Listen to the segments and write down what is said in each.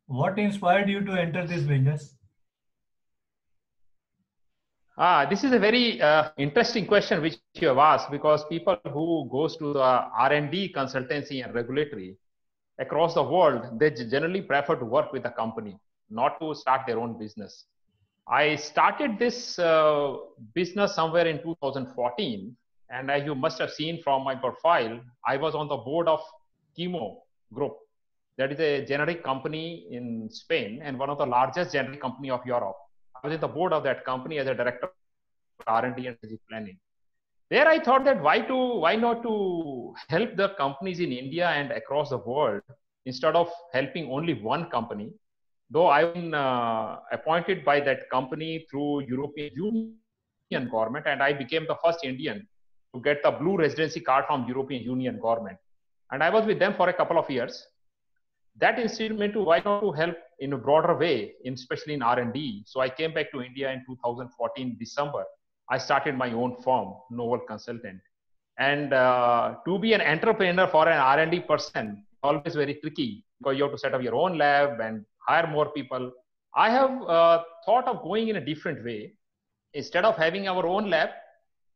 What inspired you to enter this business? This is a very interesting question which you have asked, because people who goes to the R&D consultancy and regulatory across the world, they generally prefer to work with a company, not to start their own business. I started this business somewhere in 2014, and as you must have seen from my profile, I was on the board of Chemo Group. That is a generic company in Spain and one of the largest generic company of Europe. I was in the board of that company as a director of R&D and strategic planning. There I thought that why not to help the companies in India and across the world instead of helping only one company. Though I've been appointed by that company through European Union government, and I became the first Indian to get the blue residency card from European Union government. And I was with them for a couple of years. That instilled me to why not to help in a broader way, especially in R&D. So I came back to India in 2014 December. I started my own firm, Novel Consultant. And to be an entrepreneur for an R&D person, always very tricky, because you have to set up your own lab and hire more people. I have thought of going in a different way. Instead of having our own lab,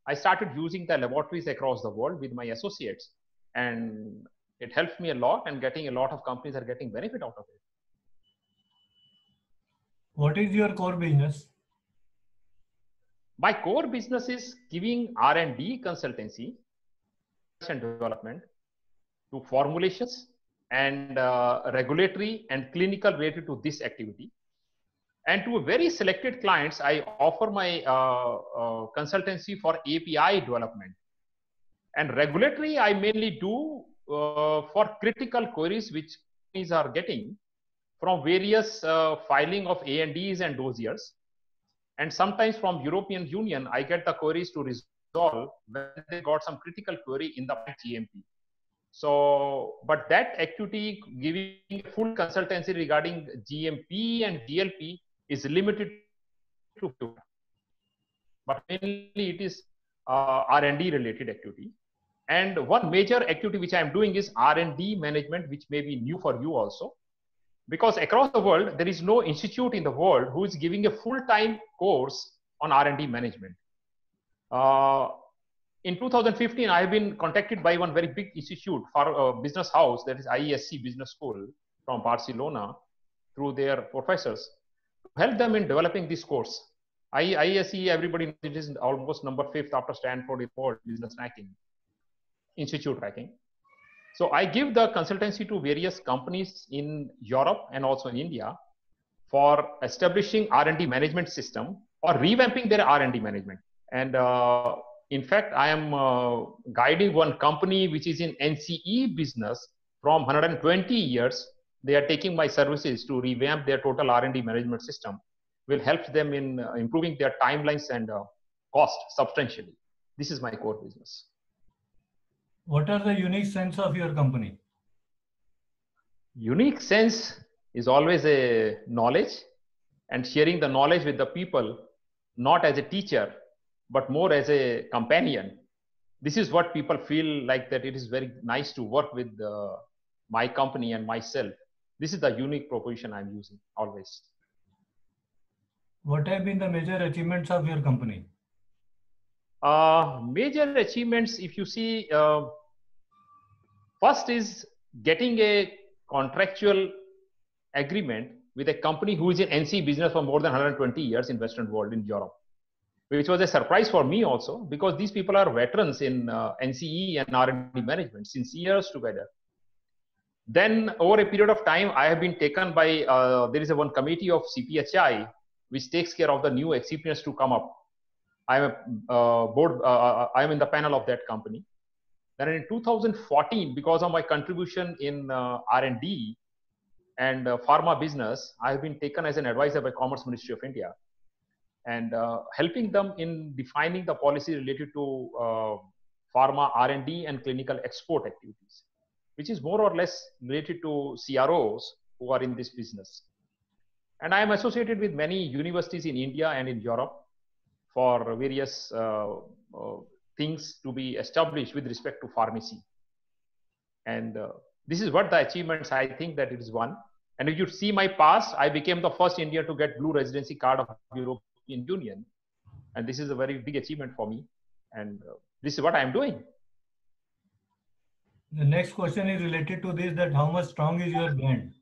I started using the laboratories across the world with my associates. And it helps me a lot, and getting a lot of companies are getting benefit out of it. What is your core business? My core business is giving R&D consultancy and development to formulations and regulatory and clinical related to this activity. And to very selected clients, I offer my consultancy for API development. And regulatory, I mainly do for critical queries which companies are getting from various filing of ANDs and dossiers. And sometimes from European Union, I get the queries to resolve when they got some critical query in the GMP. So, but that activity, giving full consultancy regarding GMP and GLP, is limited to, but mainly it is R&D related activity. And one major activity which I am doing is R&D management, which may be new for you also, because across the world, there is no institute in the world who is giving a full-time course on R&D management. In 2015, I have been contacted by one very big institute for a business house, that is IESC Business School from Barcelona, through their professors, to help them in developing this course. IESC, everybody knows, it is almost number 5th after Stanford Report Business Ranking, Institute ranking. So I give the consultancy to various companies in Europe and also in India for establishing R&D management system or revamping their R&D management. And in fact, I am guiding one company which is in NCE business from 120 years. They are taking my services to revamp their total R&D management system, will help them in improving their timelines and cost substantially. This is my core business. What are the unique strengths of your company? Unique sense is always a knowledge, and sharing the knowledge with the people, not as a teacher, but more as a companion. This is what people feel like, that it is very nice to work with my company and myself. This is the unique proposition I'm using always. What have been the major achievements of your company? Major achievements, if you see, first is getting a contractual agreement with a company who is in NCE business for more than 120 years in Western world, in Europe, which was a surprise for me also, because these people are veterans in NCE and R&D management since years together. Then over a period of time, I have been taken by, there is one committee of CPHI, which takes care of the new excipients to come up. I am in the panel of that company. Then in 2014, because of my contribution in R&D and pharma business, I have been taken as an advisor by Commerce Ministry of India, and helping them in defining the policy related to pharma R&D and clinical export activities, which is more or less related to CROs who are in this business. And I am associated with many universities in India and in Europe for various things to be established with respect to pharmacy. And this is what the achievements, I think that it is one. And if you see my past, I became the first Indian to get blue residency card of European Union. And this is a very big achievement for me. And this is what I'm doing. The next question is related to this, that how much strong is your brand?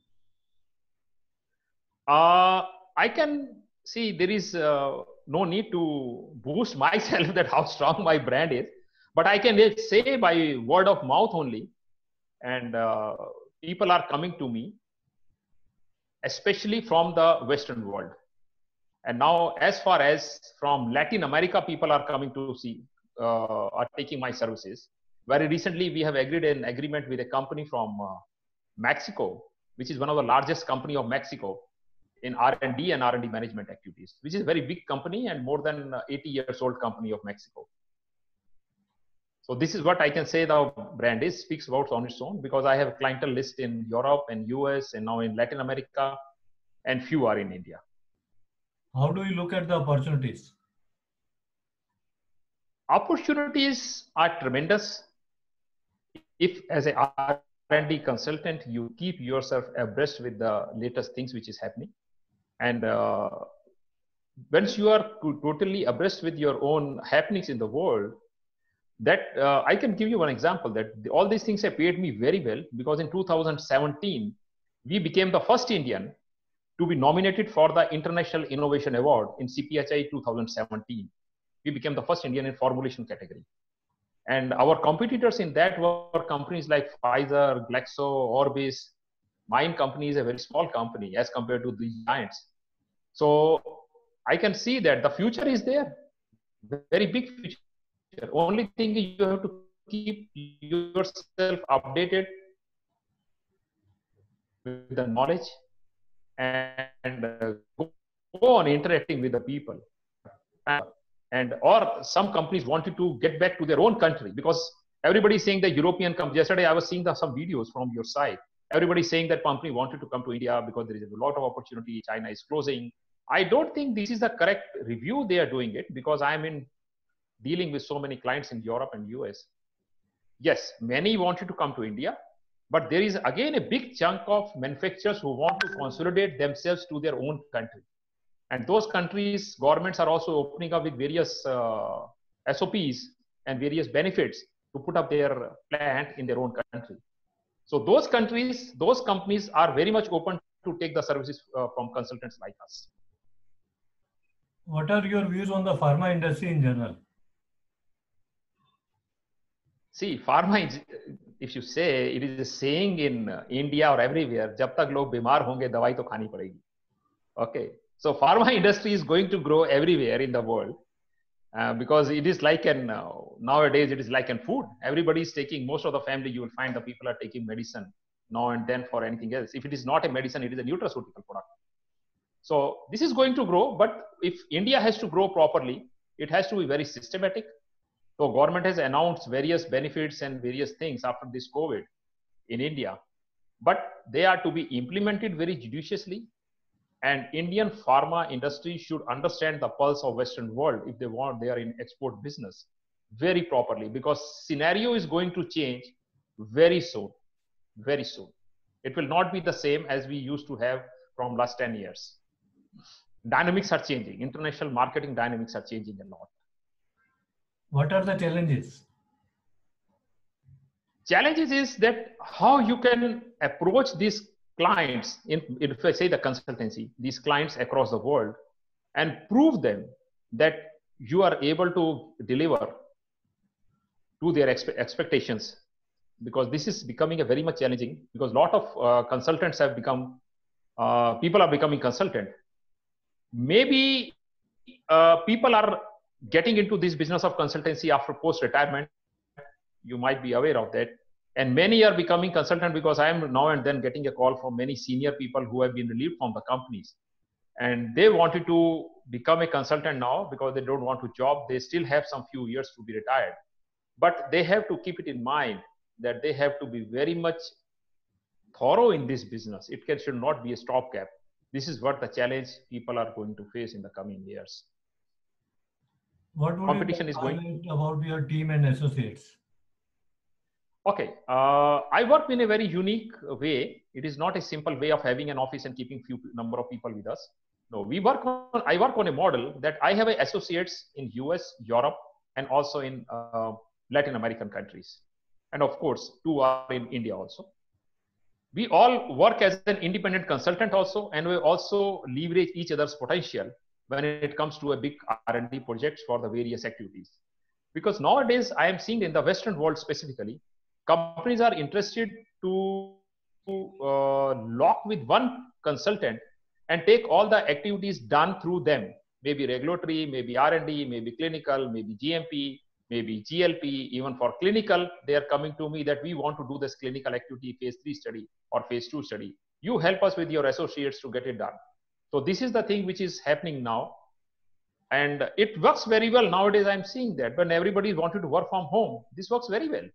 I can see there is no need to boost myself that how strong my brand is, but I can say by word of mouth only, and people are coming to me, especially from the Western world. And now, as far as from Latin America, people are coming to see, are taking my services. Very recently, we have agreed an agreement with a company from Mexico, which is one of the largest company of Mexico in R&D and R&D management activities, which is a very big company and more than 80 years old company of Mexico. So this is what I can say the brand is, speaks about on its own, because I have a clientele list in Europe and US and now in Latin America, and few are in India. How do you look at the opportunities? Opportunities are tremendous. If as a R&D consultant, you keep yourself abreast with the latest things which is happening. And once you are totally abreast with your own happenings in the world, that I can give you one example that all these things have paid me very well, because in 2017, we became the first Indian to be nominated for the International Innovation Award in CPHI 2017. We became the first Indian in formulation category. And our competitors in that were companies like Pfizer, Glaxo, Orbis. Mine company is a very small company as compared to the giants. So I can see that the future is there, very big future. Only thing is you have to keep yourself updated with the knowledge and go on interacting with the people. And or some companies wanted to get back to their own country, because everybody is saying the European company. Yesterday I was seeing some videos from your site. Everybody saying that company wanted to come to India because there is a lot of opportunity. China is closing. I don't think this is the correct review they are doing it, because I'm in dealing with so many clients in Europe and US. Yes, many wanted to come to India, but there is again a big chunk of manufacturers who want to consolidate themselves to their own country. And those countries, governments are also opening up with various SOPs and various benefits to put up their plant in their own country. So those countries, those companies are very much open to take the services from consultants like us. What are your views on the pharma industry in general? See, pharma, if you say, it is a saying in India or everywhere, jab tak log bimar honge, dawai to khani padegi. Okay. So pharma industry is going to grow everywhere in the world, because it is like nowadays it is like food. Everybody is taking, most of the family, you will find the people are taking medicine now and then for anything else. If it is not a medicine, it is a nutraceutical product. So this is going to grow, but if India has to grow properly, it has to be very systematic. So government has announced various benefits and various things after this COVID in India, but they are to be implemented very judiciously. And Indian pharma industry should understand the pulse of Western world if they are in export business very properly, because scenario is going to change very soon, very soon. It will not be the same as we used to have from last 10 years. Dynamics are changing. International marketing dynamics are changing a lot. What are the challenges? Challenges is that how you can approach these clients, if I say the consultancy, these clients across the world, and prove them that you are able to deliver to their expectations, because this is becoming a very much challenging, because a lot of consultants have become, people are becoming consultant. Maybe people are getting into this business of consultancy after post-retirement. You might be aware of that. And many are becoming consultant, because I am now and then getting a call from many senior people who have been relieved from the companies. And they wanted to become a consultant now because they don't want to job. They still have some few years to be retired. But they have to keep it in mind that they have to be very much thorough in this business. It should not be a stopgap. This is what the challenge people are going to face in the coming years. What would competition you is going about your team and associates? Okay, I work in a very unique way. It is not a simple way of having an office and keeping few number of people with us. No, I work on a model that I have associates in US, Europe, and also in Latin American countries. And of course, 2 are in India also. We all work as an independent consultant also, and we also leverage each other's potential when it comes to a big R&D projects for the various activities. Because nowadays, I am seeing in the Western world specifically, companies are interested to lock with one consultant and take all the activities done through them, maybe regulatory, maybe R&D, maybe clinical, maybe GMP, maybe GLP, even for clinical, they are coming to me that we want to do this clinical activity phase 3 study or phase 2 study. You help us with your associates to get it done. So this is the thing which is happening now. And it works very well nowadays. I'm seeing that when everybody wanted to work from home, this works very well.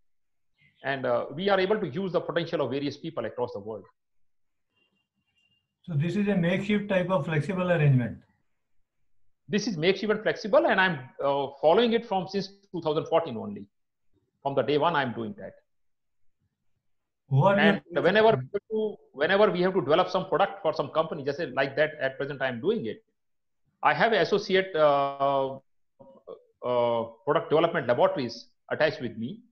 And we are able to use the potential of various people across the world. So this is a makeshift type of flexible arrangement. This is makeshift and flexible, and I'm following it from since 2014 only. From the day one, I'm doing that. And whenever we have to develop some product for some company, just like that, at present I'm doing it. I have an associate product development laboratories attached with me.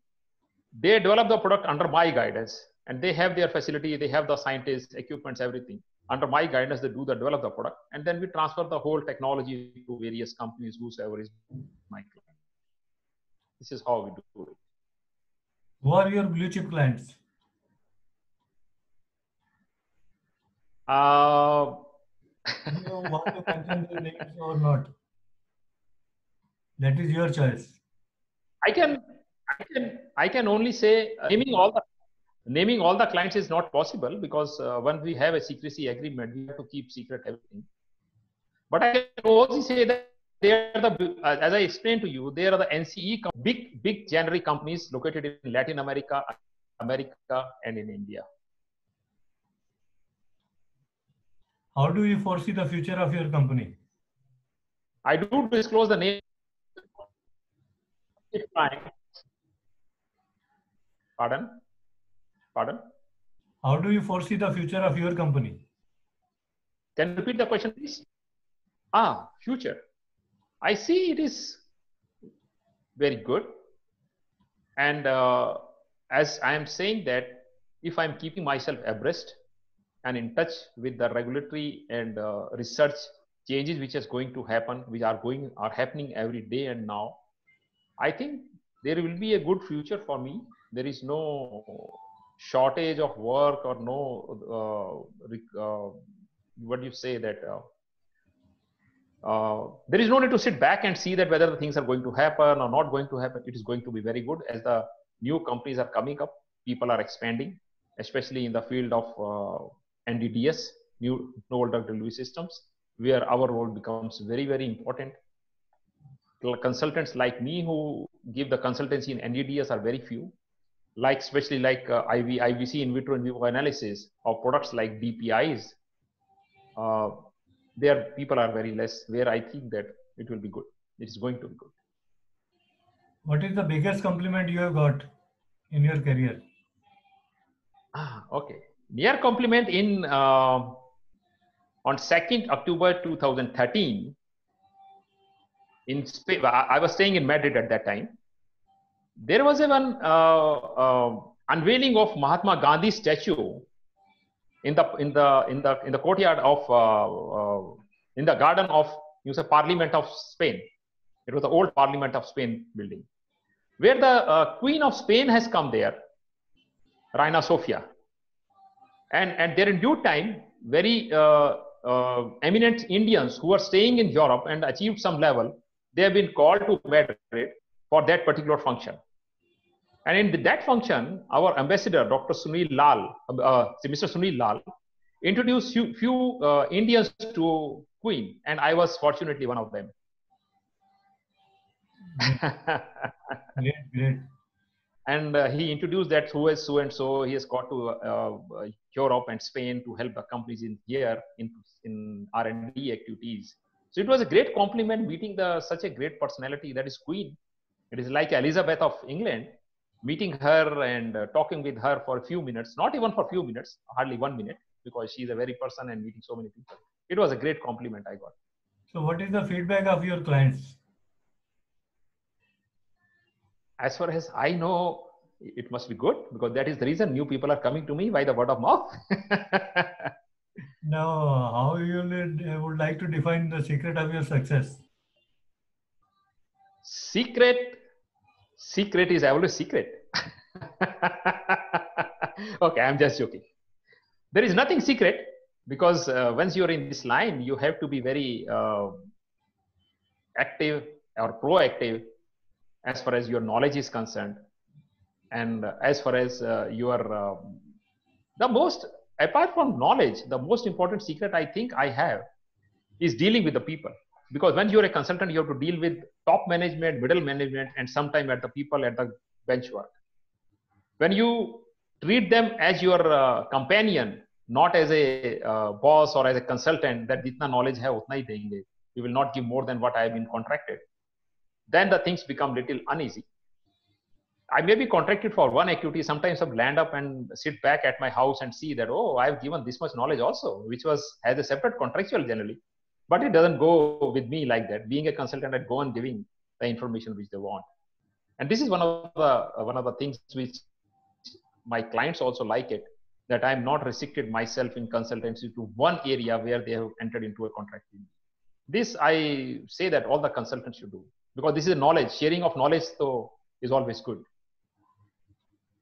They develop the product under my guidance, and they have their facility, they have the scientists, equipments, everything. Under my guidance, they develop the product, and then we transfer the whole technology to various companies, whosoever is my client. This is how we do it. Who are your blue chip clients? You want to mention their names or not? That is your choice. I can only say naming all the clients is not possible, because when we have a secrecy agreement, we have to keep secret everything. But I can also say that they are the, as I explained to you, they are the NCE big generic companies located in Latin America, and in India. How do you foresee the future of your company? I do disclose the name. Pardon? How do you foresee the future of your company? Can you repeat the question, please? Future. I see it is very good. And as I am saying that, if I'm keeping myself abreast and in touch with the regulatory and research changes which is going to happen, which are happening every day and now, I think there will be a good future for me. There is no shortage of work or no, what do you say that, there is no need to sit back and see that whether the things are going to happen or not going to happen. It is going to be very good as the new companies are coming up, people are expanding, especially in the field of NDDS, novel drug delivery systems, where our role becomes very, very important. Consultants like me who give the consultancy in NDDS are very few, especially like IVC, in vitro in vivo analysis of products like DPIs. There people are very less, where I think that it will be good. It is going to be good. What is the biggest compliment you have got in your career? Okay. Near compliment in on 2nd October 2013 in Spain. I was staying in Madrid at that time. There was one unveiling of Mahatma Gandhi statue in the courtyard of in the garden of Parliament of Spain. It was the old Parliament of Spain building, where the Queen of Spain has come there, Reina Sofia, and there in due time, very eminent Indians who are staying in Europe and achieved some level, they have been called to Madrid for that particular function. And in that function, our ambassador, Dr. Sunil Lal, Mr. Sunil Lal, introduced few Indians to Queen, and I was fortunately one of them. Great. And he introduced that who is so and so. He has got to Europe and Spain to help the companies in here in R&D activities. So it was a great compliment meeting such a great personality that is Queen. It is like Elizabeth of England. meeting her and talking with her for a few minutes, not even for a few minutes, hardly 1 minute, because she's a very person and meeting so many people. It was a great compliment I got. So what is the feedback of your clients? As far as I know, it must be good, because that is the reason new people are coming to me by the word of mouth. Now, how you would like to define the secret of your success? Secret is always secret. Okay, I'm just joking. There is nothing secret, because once you're in this line, you have to be very active or proactive as far as your knowledge is concerned, and as far as your the most, apart from knowledge, the most important secret I think I have is dealing with the people. Because when you're a consultant, you have to deal with top management, middle management, and sometimes at the people at the bench work. When you treat them as your companion, not as a boss or as a consultant, that jitna knowledge hai utna hi denge, you will not give more than what I have been contracted, then the things become little uneasy. I may be contracted for one activity. Sometimes I land up and sit back at my house and see that, oh, I've given this much knowledge also, which has a separate contractual generally. But it doesn't go with me like that. Being a consultant, I go on giving the information which they want. And this is one of the things which my clients also like it, that I'm not restricted myself in consultancy to one area where they have entered into a contract. This I say that all the consultants should do, because this is knowledge. Sharing of knowledge so is always good.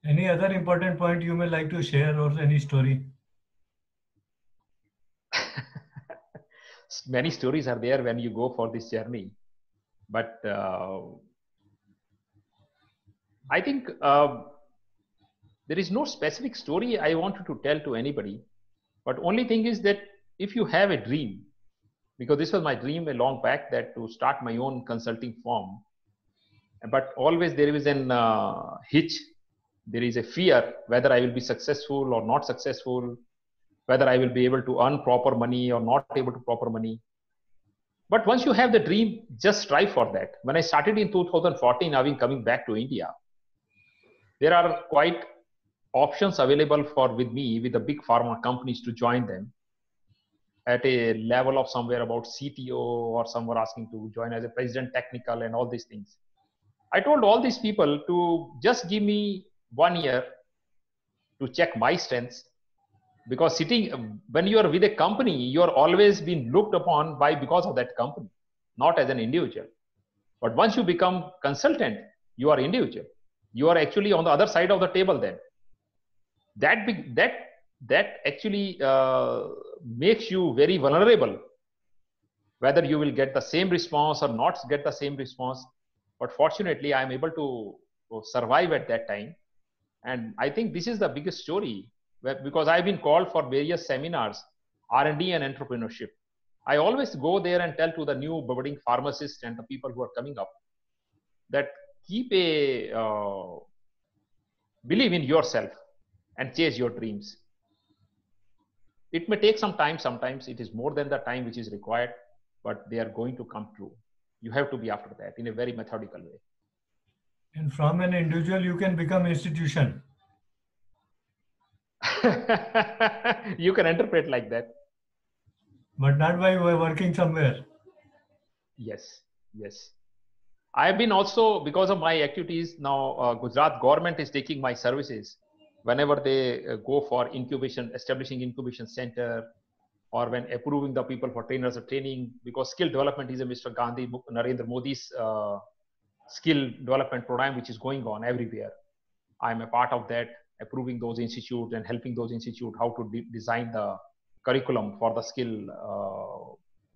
Any other important point you may like to share, or any story? Many stories are there when you go for this journey, but I think there is no specific story I wanted to tell to anybody. But only thing is that if you have a dream, because this was my dream a long back, that to start my own consulting firm, but always there is an hitch. There is a fear whether I will be successful or not successful, whether I will be able to earn proper money or not able to proper money. But once you have the dream, just strive for that. When I started in 2014, having coming back to India, there are quite options available for with me with the big pharma companies to join them at a level of somewhere about CTO, or some were asking to join as a president technical and all these things. I told all these people to just give me 1 year to check my strengths, because sitting when you are with a company, you are always being looked upon by because of that company, not as an individual. But once you become consultant, you are individual. You are actually on the other side of the table. Then that actually makes you very vulnerable, whether you will get the same response or not get the same response. But fortunately, I am able to survive at that time. And I think this is the biggest story, because I've been called for various seminars, R&D and entrepreneurship. I always go there and tell to the new budding pharmacists and the people who are coming up that keep a believe in yourself and chase your dreams. It may take some time. Sometimes it is more than the time which is required, but they are going to come true. You have to be after that in a very methodical way. And from an individual, you can become institution. You can interpret like that. But not by working somewhere. Yes, yes. I have been also, because of my activities now, Gujarat government is taking my services whenever they go for incubation, establishing incubation center, or when approving the people for trainers or training, because skill development is a Mr. Gandhi, Narendra Modi's skill development program, which is going on everywhere. I'm a part of that, approving those institutes and helping those institutes how to design the curriculum for the skill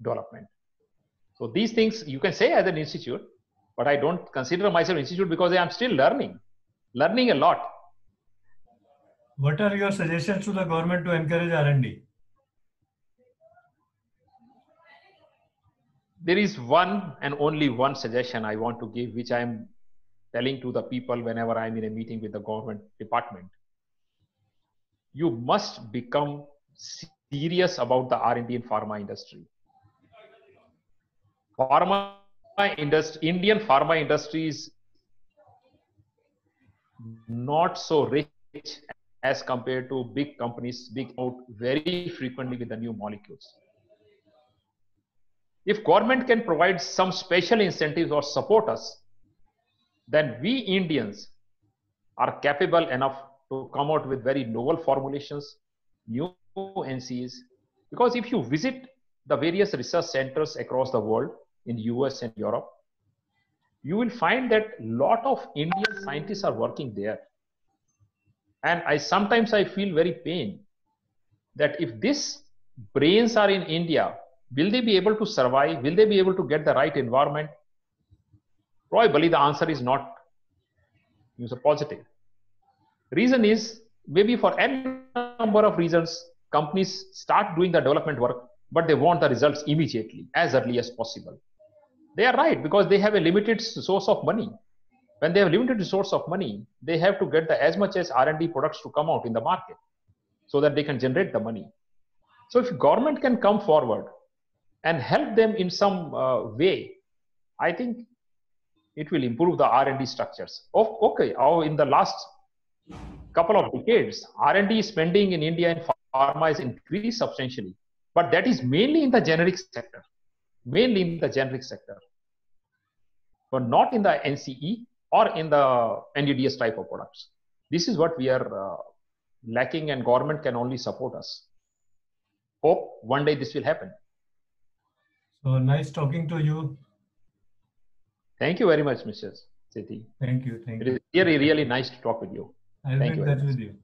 development. So these things you can say as an institute, but I don't consider myself institute because I am still learning a lot. What are your suggestions to the government to encourage R&D? There is one and only one suggestion I want to give, which I am telling to the people whenever I'm in a meeting with the government department. You must become serious about the R&D in pharma industry. Indian pharma industry is not so rich as compared to big companies, big out very frequently with the new molecules. If government can provide some special incentives or support us, then we Indians are capable enough to come out with very novel formulations, new NCEs. Because if you visit the various research centers across the world in US and Europe, you will find that a lot of Indian scientists are working there. And sometimes I feel very pain that if these brains are in India, will they be able to survive? Will they be able to get the right environment? Probably the answer is not positive. Reason is maybe for n number of reasons, companies start doing the development work, but they want the results immediately, as early as possible. They are right because they have a limited source of money. When they have limited source of money, they have to get as much as R&D products to come out in the market so that they can generate the money. So if government can come forward and help them in some way, I think it will improve the R&D structures. Okay, in the last couple of decades, R&D spending in India and pharma has increased substantially, but that is mainly in the generic sector, but not in the NCE or in the NUDS type of products. This is what we are lacking, and government can only support us. Hope one day this will happen. So nice talking to you. Thank you very much, Mr. Sethi. Thank you. It is really, really nice to talk with you. I'll be in touch with you.